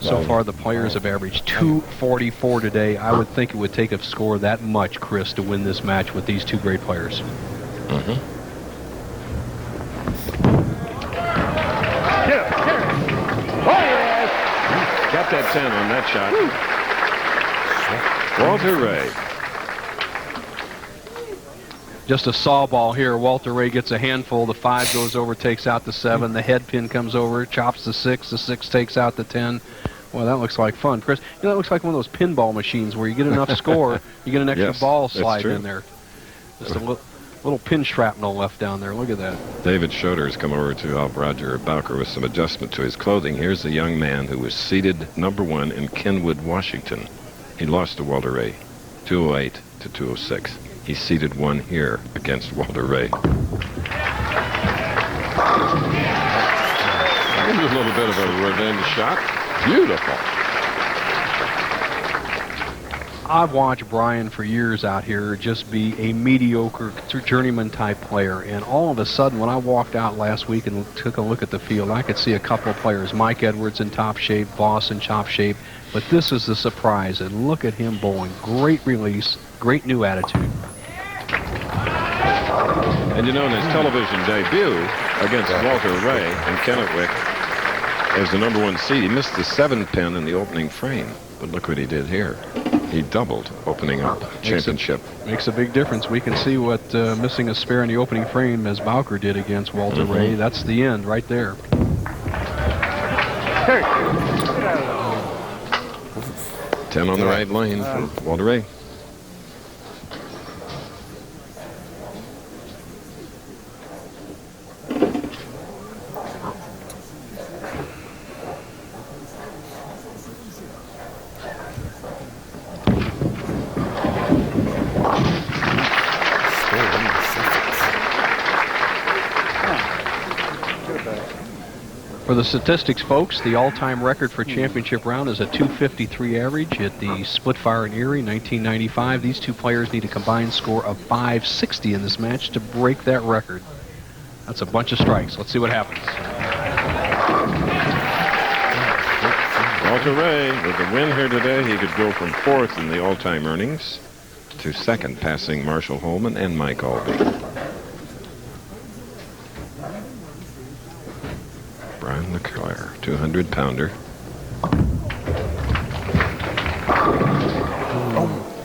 So far, the players have averaged 244 today. I would think it would take a score that much, Chris, to win this match with these two great players. Mm-hmm. Oh, yes! Got that 10 on that shot. Walter Ray. Just a saw ball here. Walter Ray gets a handful. The 5 goes over, takes out the 7. The head pin comes over, chops the 6. The 6 takes out the 10. Well, that looks like fun, Chris. You know, that looks like one of those pinball machines where you get enough score, you get an extra ball slide in there. Just a little pin shrapnel left down there. Look at that. David Schroeder has come over to help Roger Bowker with some adjustment to his clothing. Here's the young man who was seeded #1 in Kenwood, Washington. He lost to Walter Ray, 208 to 206. He seeded 1 here against Walter Ray. A little bit of a revenge shot. Beautiful. I've watched Brian for years out here just be a mediocre journeyman type player, and all of a sudden when I walked out last week and took a look at the field, I could see a couple of players, Mike Edwards in top shape, Voss in top shape, but this is the surprise, and look at him bowling. Great release, great new attitude. And you know, in his television debut against Walter Ray in Kennewick as the #1 seed, he missed the 7 pin in the opening frame. But look what he did here. He doubled opening up championship. Makes a big difference. We can see what missing a spare in the opening frame as Bowker did against Walter Ray. That's the end right there. 10 on the right lane for Walter Ray. For the statistics, folks, the all-time record for championship round is a 253 average at the Splitfire in Erie, 1995. These two players need a combined score of 560 in this match to break that record. That's a bunch of strikes. Let's see what happens. Walter Ray, with the win here today, he could go from 4th in the all-time earnings to 2nd, passing Marshall Holman and Mike Albee. Brian LeClair, 200-pounder.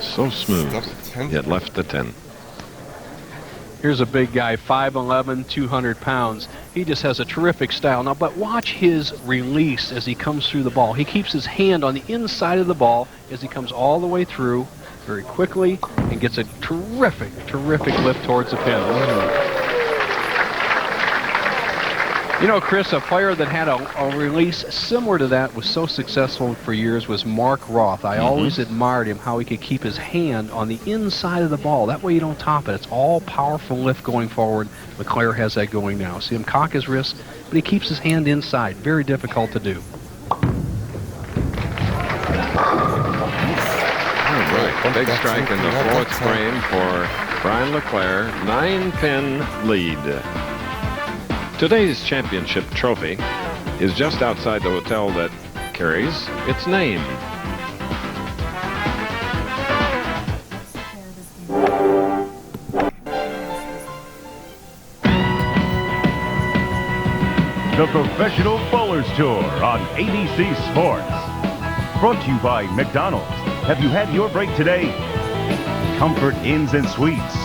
So smooth, yet left the 10. Here's a big guy, 5'11", 200 pounds. He just has a terrific style. Now, but watch his release as he comes through the ball. He keeps his hand on the inside of the ball as he comes all the way through very quickly and gets a terrific, terrific lift towards the pin. You know, Chris, a player that had a release similar to that was so successful for years was Mark Roth. I always admired him, how he could keep his hand on the inside of the ball. That way you don't top it. It's all powerful lift going forward. LeClair has that going now. See him cock his wrist, but he keeps his hand inside. Very difficult to do. All right, big strike in the 4th frame for Brian LeClair. 9-pin lead. Today's championship trophy is just outside the hotel that carries its name. The Professional Bowlers Tour on ABC Sports. Brought to you by McDonald's. Have you had your break today? Comfort Inns and Suites.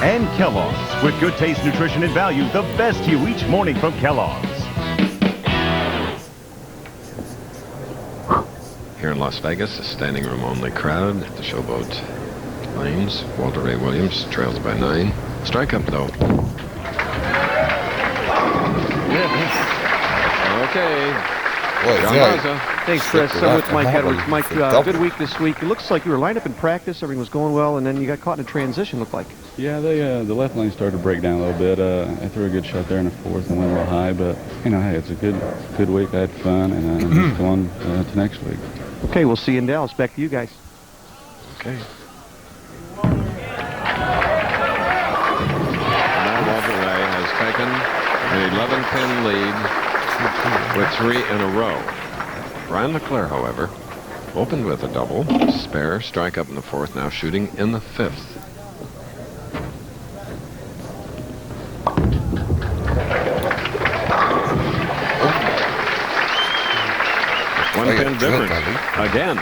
And Kellogg's. With good taste, nutrition, and value, the best to you each morning from Kellogg's. Here in Las Vegas, a standing room only crowd at the Showboat lanes. Walter Ray Williams trails by 9. Strike up though. Okay. Thanks, Chris. I'm with Mike Edwards. Mike, good week this week. It looks like you were lined up in practice. Everything was going well, and then you got caught in a transition, looked like. Yeah, the left lane started to break down a little bit. I threw a good shot there in the 4th and went a little high, but, you know, hey, it's a good week. I had fun, and I'm just going to next week. Okay, we'll see you in Dallas. Back to you guys. Okay. Now Walter Ray has taken an 11-pin lead with 3 in a row. Brian LeClair, however, opened with a double, spare, strike up in the 4th, now shooting in the 5th. One-pin difference again.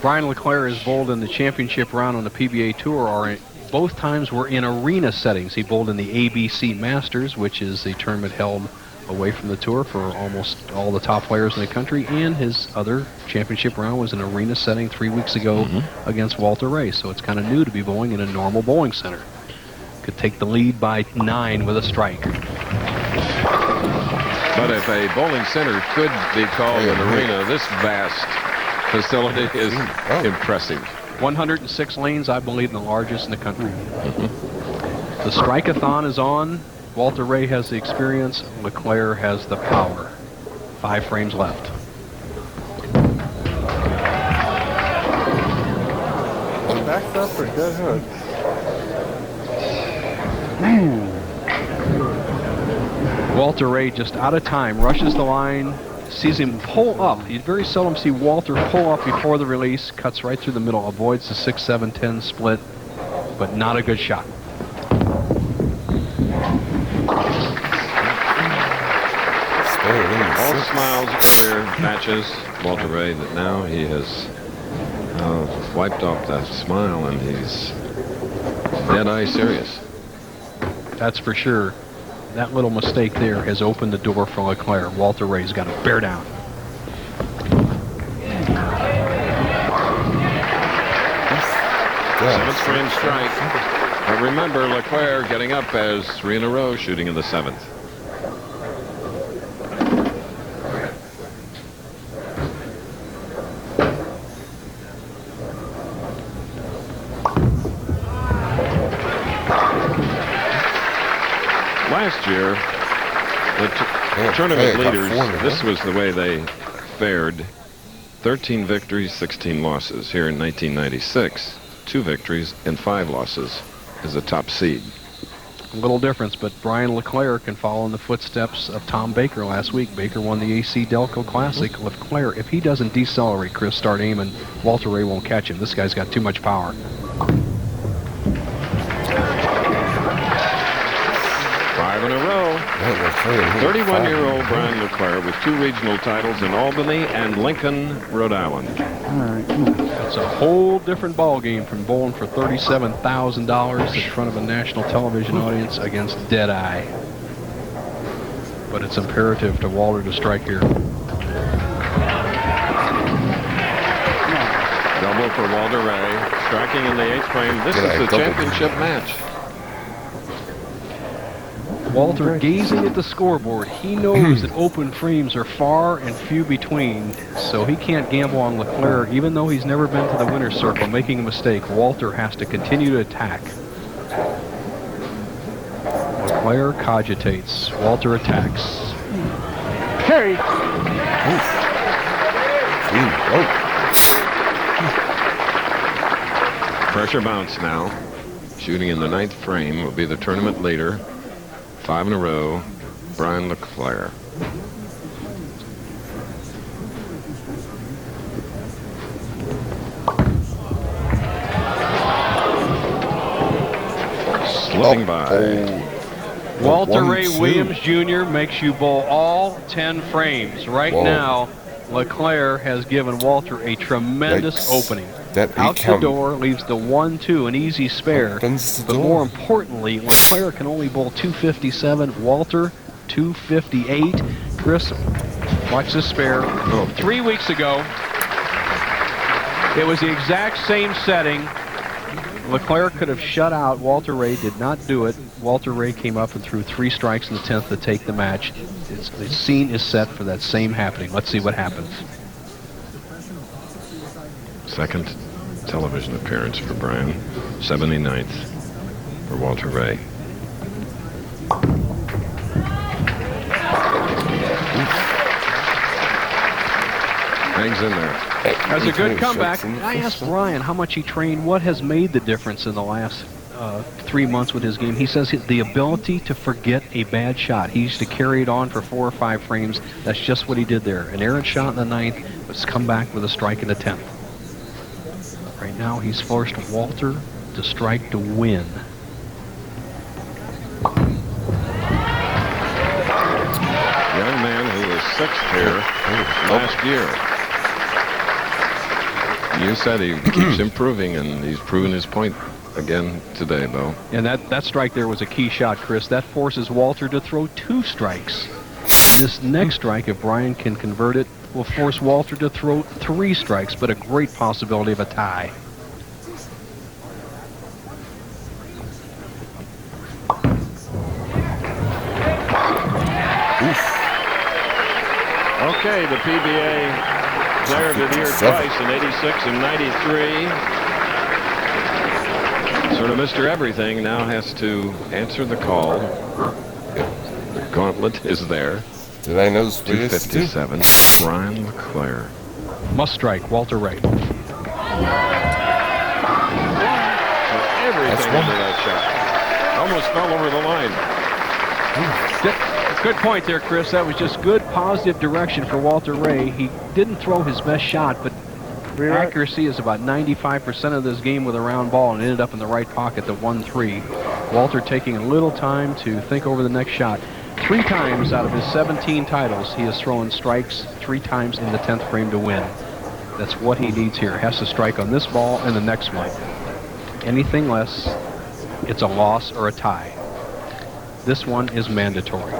Brian LeClair is bowled in the championship round on the PBA Tour. Both times were in arena settings. He bowled in the ABC Masters, which is the tournament held away from the tour for almost all the top players in the country, and his other championship round was an arena setting 3 weeks ago against Walter Ray. So it's kind of new to be bowling in a normal bowling center. Could take the lead by 9 with a strike. But if a bowling center could be called an arena, this vast facility is impressive. 106 lanes, I believe, the largest in the country. The strike-a-thon is on. Walter Ray has the experience. LeClair has the power. 5 frames left. Backed up for dead hook. Man. Walter Ray just out of time, rushes the line, sees him pull up. You very seldom see Walter pull up before the release, cuts right through the middle, avoids the 6-7-10 split, but not a good shot. All smiles after matches. Walter Ray, that now he has wiped off that smile and he's dead-eye serious. That's for sure. That little mistake there has opened the door for LeClair. Walter Ray's got to bear down. Seventh frame strike. But remember, LeClair getting up as 3 in a row, shooting in the 7th. Last year, the tournament leaders, this was the way they fared. 13 victories, 16 losses. Here in 1996, 2 victories and 5 losses is the top seed. A little difference, but Brian LeClair can follow in the footsteps of Tom Baker last week. Baker won the AC Delco Classic. LeClair, if he doesn't decelerate, Chris, start aiming, Walter Ray won't catch him. This guy's got too much power. 5 in a row. 31-year-old Brian LeClair with 2 regional titles in Albany and Lincoln, Rhode Island. It's a whole different ball game from bowling for $37,000 in front of a national television audience against Deadeye. But it's imperative to Walter to strike here. Double for Walter Ray, striking in the 8th frame. This is the championship match. Walter gazing at the scoreboard. He knows that open frames are far and few between, so he can't gamble on LeClair, even though he's never been to the winner's circle, making a mistake. Walter has to continue to attack. LeClair cogitates. Walter attacks. Carry. Pressure bounce now. Shooting in the 9th frame will be the tournament leader. 5 in a row, Brian LeClair. Slipping by. Walter Ray Williams Jr. makes you bowl all 10 frames. Right now, LeClair has given Walter a tremendous opening. Out the door, leaves the 1-2, an easy spare. But more importantly, LeClair can only bowl 257, Walter 258. Chris, watch this spare. 3 weeks ago, it was the exact same setting. LeClair could have shut out. Walter Ray did not do it. Walter Ray came up and threw 3 strikes in the 10th to take the match. The scene is set for that same happening. Let's see what happens. Second television appearance for Brian. 79th for Walter Ray. Hangs in there. That's a good comeback. I asked Brian how much he trained. What has made the difference in the last 3 months with his game. He says the ability to forget a bad shot. He used to carry it on for 4 or 5 frames. That's just what he did there. An errant shot in the 9th, but come back with a strike in the 10th. Right now, he's forced Walter to strike to win. Young man who was 6th here last year. You said he keeps improving, and he's proven his point again today, Bo. And that strike there was a key shot, Chris. That forces Walter to throw 2 strikes. This next strike, if Brian can convert it, will force Walter to throw 3 strikes, but a great possibility of a tie. Okay, the PBA player of the year twice in 86 and 93. Sort of Mr. Everything now has to answer the call. The gauntlet is there. Did I know 257, Brian LeClair. Must strike, Walter Ray. Everything into that shot. Almost fell over the line. Good point there, Chris. That was just good, positive direction for Walter Ray. He didn't throw his best shot, but accuracy is about 95% of this game with a round ball, and ended up in the right pocket, the 1-3. Walter taking a little time to think over the next shot. 3 times out of his 17 titles, he has thrown strikes 3 times in the 10th frame to win. That's what he needs here. Has to strike on this ball and the next one. Anything less, it's a loss or a tie. This one is mandatory.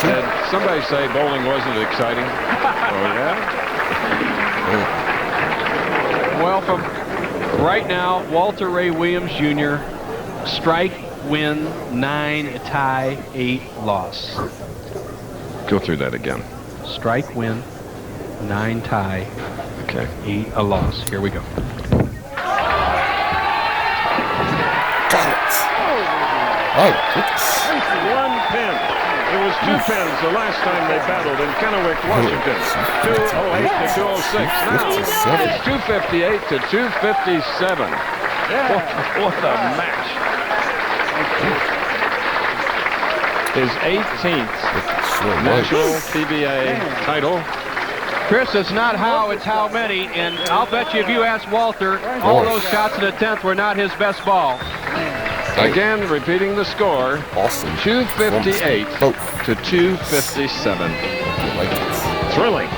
Did somebody say bowling wasn't exciting? Oh, yeah? Well, from right now, Walter Ray Williams Jr., strike, win, 9, tie, 8, loss. Go through that again. Strike, win, 9, tie, Okay. 8, a loss. Here we go. Got it. Oh, oops. 1 pin. It was 2 pins the last time they battled in Kennewick, Washington. 208 to 206. Now it's 258 to 257. What a match. His 18th national PBA title. Chris, it's not how, it's how many. And I'll bet you if you ask Walter, all those shots in the 10th were not his best ball. Again, repeating the score. Awesome. 258 Both. to 257. Like this. Thrilling.